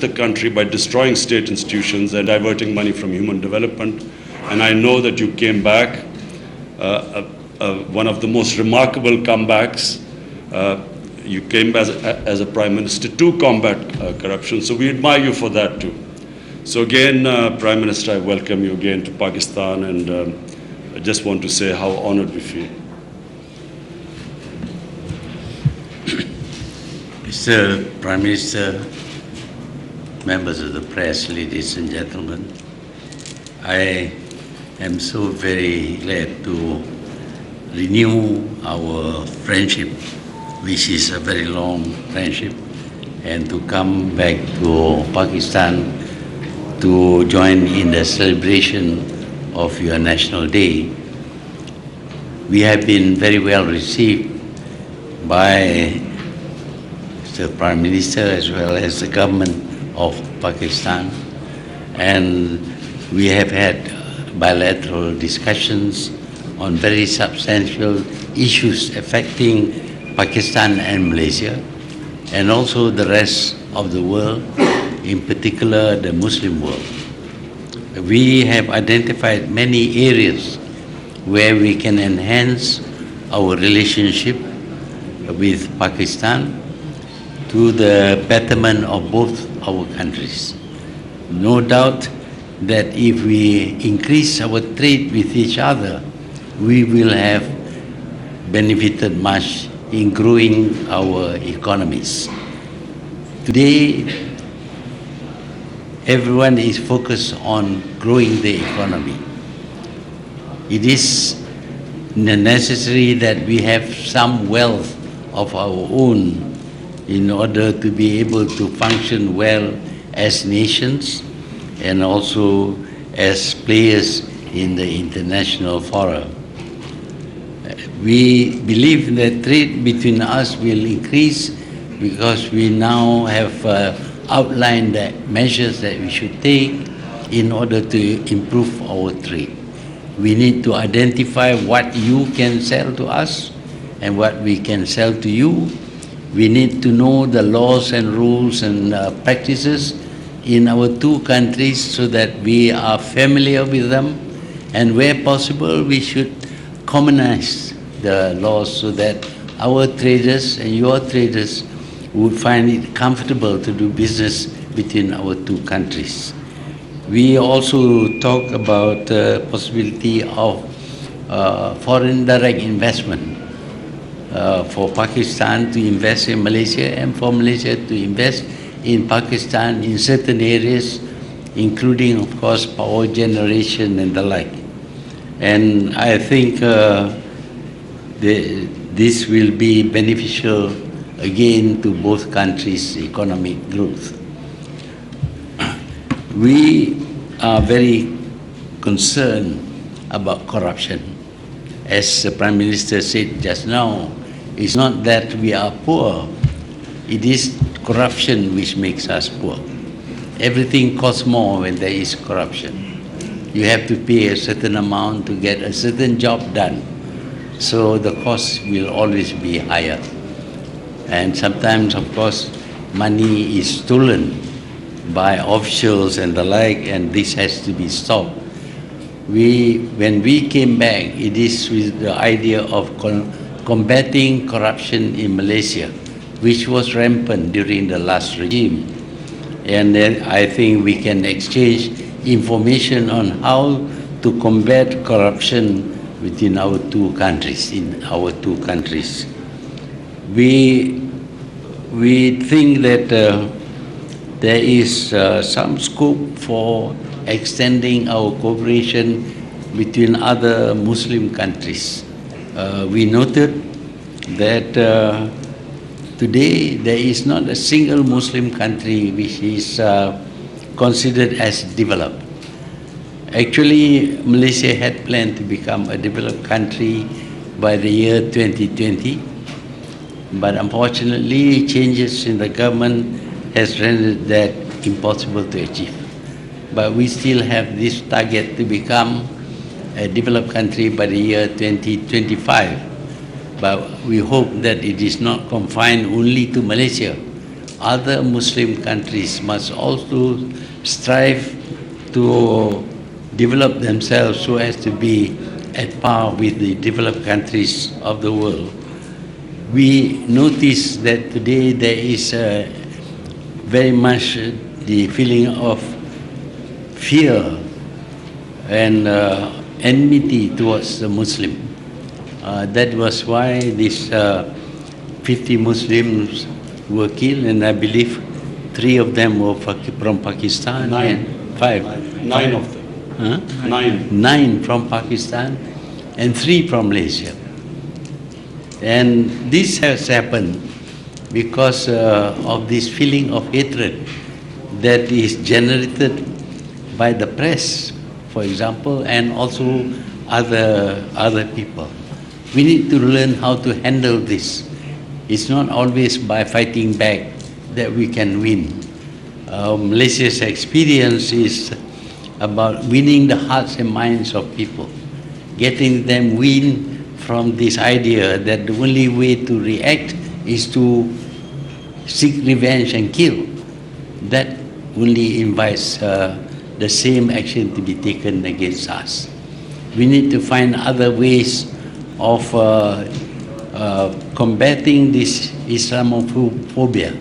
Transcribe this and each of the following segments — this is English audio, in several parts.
the country by destroying state institutions and diverting money from human development. And I know that you came back, one of the most remarkable comebacks. You came as a prime minister to combat corruption, so we admire you for that too. So again, Prime Minister, I welcome you again to Pakistan, and I just want to say how honored we feel. Mr. Prime Minister, members of the press, ladies and gentlemen, I am so very glad to renew our friendship, which is a very long friendship, and to come back to Pakistan to join in the celebration of your National Day. We have been very well received by the Prime Minister as well as the government of Pakistan, and we have had bilateral discussions on very substantial issues affecting Pakistan and Malaysia, and also the rest of the world, in particular the Muslim world. We have identified many areas where we can enhance our relationship with Pakistan to the betterment of both our countries. No doubt that if we increase our trade with each other, we will have benefited much in growing our economies. Today, everyone is focused on growing the economy. It is necessary that we have some wealth of our own in order to be able to function well as nations and also as players in the international forum. We believe that trade between us will increase because we now have outlined the measures that we should take in order to improve our trade. We need to identify what you can sell to us and what we can sell to you. We need to know the laws and rules and practices in our two countries so that we are familiar with them, and where possible we should commonize the laws so that our traders and your traders would find it comfortable to do business between our two countries. We also talk about the possibility of foreign direct investment for Pakistan to invest in Malaysia and for Malaysia to invest in Pakistan in certain areas, including, of course, power generation and the like. And I think this will be beneficial again to both countries' economic growth. We are very concerned about corruption. As the Prime Minister said just now, it's not that we are poor, it is corruption which makes us poor. Everything costs more when there is corruption. You have to pay a certain amount to get a certain job done, so the cost will always be higher. And sometimes, of course, money is stolen by officials and the like, and this has to be stopped. When we came back, it is with the idea of combating corruption in Malaysia, which was rampant during the last regime. And then I think we can exchange information on how to combat corruption within our two countries, in our two countries. We think that there is some scope for extending our cooperation between other Muslim countries. We noted that today there is not a single Muslim country which is considered as developed. Actually, Malaysia had planned to become a developed country by the year 2020, but unfortunately changes in the government has rendered that impossible to achieve. But we still have this target to become a developed country by the year 2025. But we hope that it is not confined only to Malaysia. other Muslim countries must also strive to develop themselves so as to be at par with the developed countries of the world. We notice that today there is very much the feeling of fear and enmity towards the Muslim. That was why these 50 Muslims were killed, and I believe 3 of them were from Pakistan. Nine. And 5. Nine of them. Huh? Nine. 9 from Pakistan and 3 from Malaysia. And this has happened because of this feeling of hatred that is generated by the press, for example, and also other people. We need to learn how to handle this. It's not always by fighting back that we can win. Malaysia's experience is about winning the hearts and minds of people, getting them win from this idea that the only way to react is to seek revenge and kill. That only invites the same action to be taken against us. We need to find other ways of combating this Islamophobia.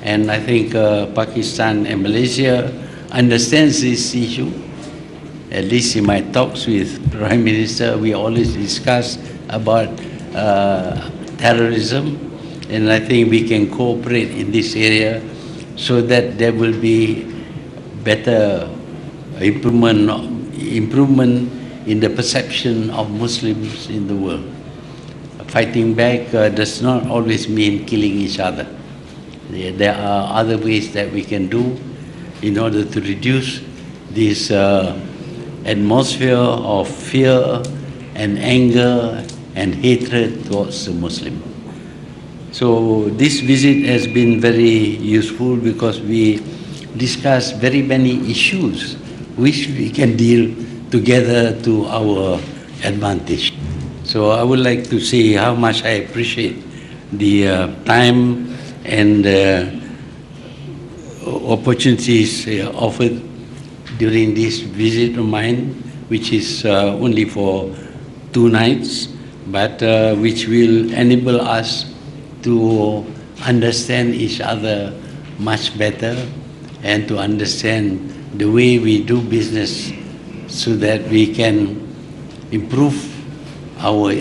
And I think Pakistan and Malaysia understands this issue. At least in my talks with Prime Minister, we always discuss about terrorism, and I think we can cooperate in this area so that there will be better improvement in the perception of Muslims in the world. Fighting back does not always mean killing each other. There are other ways that we can do in order to reduce this atmosphere of fear and anger and hatred towards the Muslim. So this visit has been very useful because we discussed very many issues which we can deal together to our advantage. So I would like to say how much I appreciate the time and opportunities offered during this visit of mine, which is only for 2 nights, but which will enable us to understand each other much better and to understand the way we do business so that we can improve our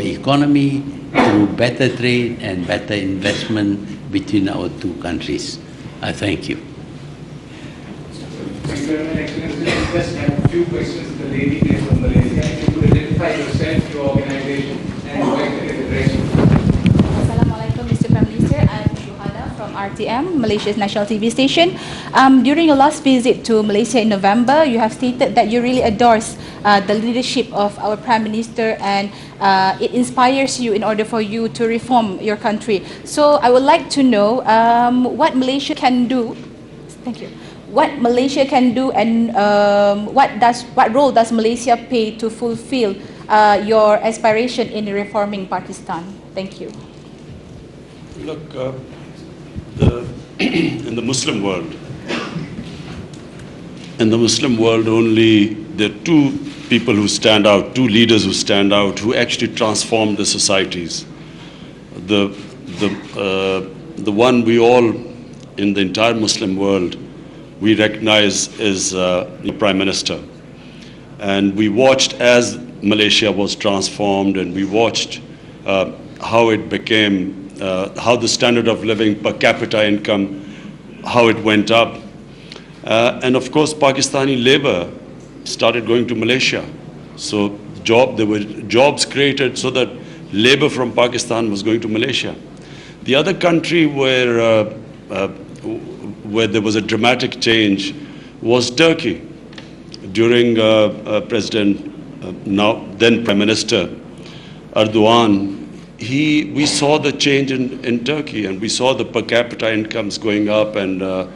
economy through better trade and better investment between our 2 countries. I thank you. Thank you very much, Excellency. I just have a few questions. The lady here from Malaysia. If you could identify yourself, your organization, and your address. Assalamualaikum, Mr. Prime Minister. I'm from RTM, Malaysia's national TV station. During your last visit to Malaysia in November, you have stated that you really adores the leadership of our Prime Minister and it inspires you in order for you to reform your country. So I would like to know what Malaysia can do. Thank you. What Malaysia can do and what role does Malaysia play to fulfill your aspiration in reforming Pakistan? Thank you. Look, in the Muslim world, only there are 2 people who stand out, 2 leaders who stand out, who actually transform the societies. The one we all in the entire Muslim world we recognize is the Prime Minister, and we watched as Malaysia was transformed, and we watched how it became. How the standard of living per capita income, how it went up. And of course, Pakistani labor started going to Malaysia. So there were jobs created so that labor from Pakistan was going to Malaysia. The other country where there was a dramatic change was Turkey. During then Prime Minister Erdogan, we saw the change in Turkey, and we saw the per capita incomes going up and the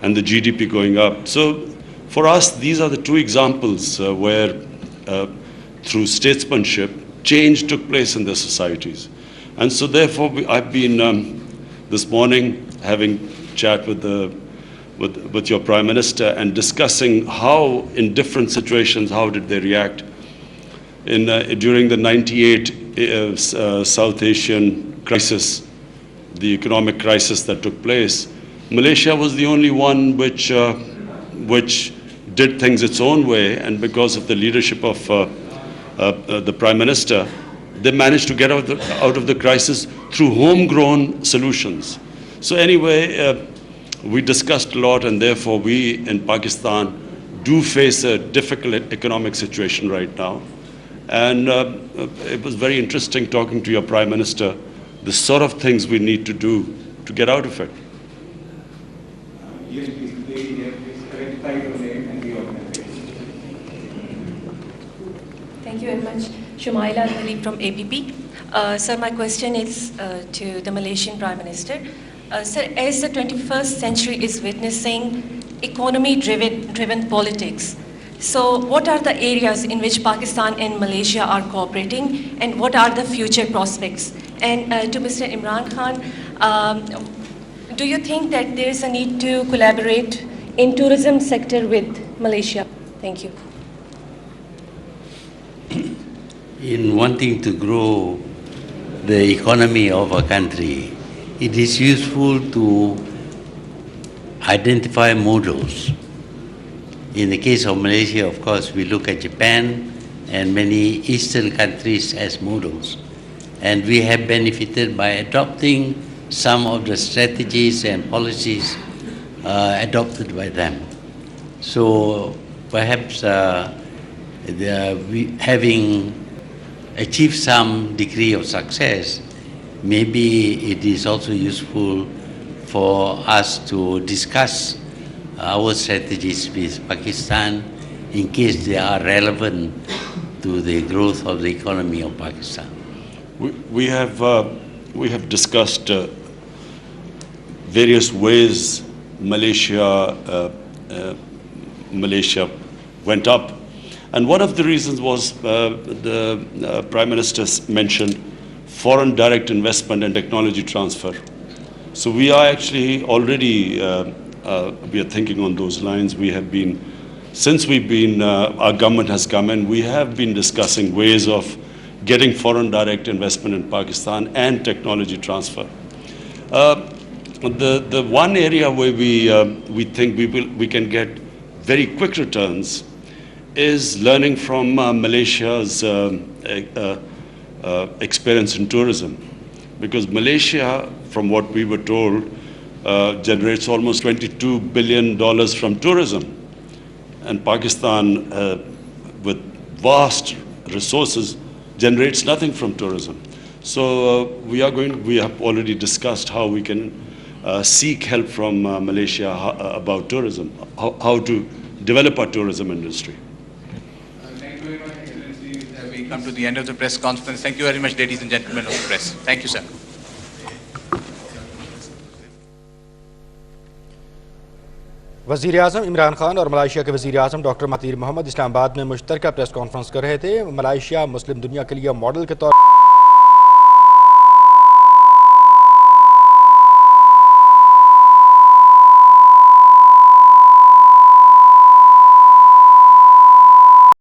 GDP going up. So for us, these are the 2 examples where through statesmanship, change took place in their societies. And so therefore, I've been, this morning, having chat with your Prime Minister and discussing how, in different situations, how did they react. During the 98 South Asian crisis, the economic crisis that took place, Malaysia was the only one which did things its own way, and because of the leadership of the Prime Minister, they managed to get out of the crisis through homegrown solutions. So anyway, we discussed a lot, and therefore we in Pakistan do face a difficult economic situation right now. And it was very interesting talking to your Prime Minister, the sort of things we need to do to get out of it. Yes, please, lady here, please identify your name and the organization. Thank you very much. Shumaila Al-Malik from APP. Sir, my question is to the Malaysian Prime Minister. Sir, as the 21st century is witnessing economy-driven politics, so what are the areas in which Pakistan and Malaysia are cooperating, and what are the future prospects? And to Mr. Imran Khan, do you think that there is a need to collaborate in tourism sector with Malaysia? Thank you. In wanting to grow the economy of a country, it is useful to identify models. In the case of Malaysia, of course, we look at Japan and many Eastern countries as models. And we have benefited by adopting some of the strategies and policies adopted by them. So perhaps having achieved some degree of success, maybe it is also useful for us to discuss our strategies with Pakistan in case they are relevant to the growth of the economy of Pakistan. We have discussed various ways Malaysia went up, and one of the reasons was the Prime Minister mentioned foreign direct investment and technology transfer. So we are actually already we are thinking on those lines. We have been, since our government has come in, we have been discussing ways of getting foreign direct investment in Pakistan and technology transfer. The one area where we think we can get very quick returns is learning from Malaysia's experience in tourism, because Malaysia, from what we were told, generates almost $22 billion from tourism, and Pakistan, with vast resources, generates nothing from tourism. So we have already discussed how we can seek help from Malaysia about tourism, how to develop our tourism industry. Thank you very much, Excellency. We come to the end of the press conference. Thank you very much, ladies and gentlemen of the press. Thank you, sir. वज़ीर आज़म इमरान खान और मलाइशिया के वज़ीर आज़म doctor Mahathir Mohammad Islamabad में मुश्तरका press conference कर रहे थे। मलाइशिया मुस्लिम दुनिया के लिए मॉडल के तौर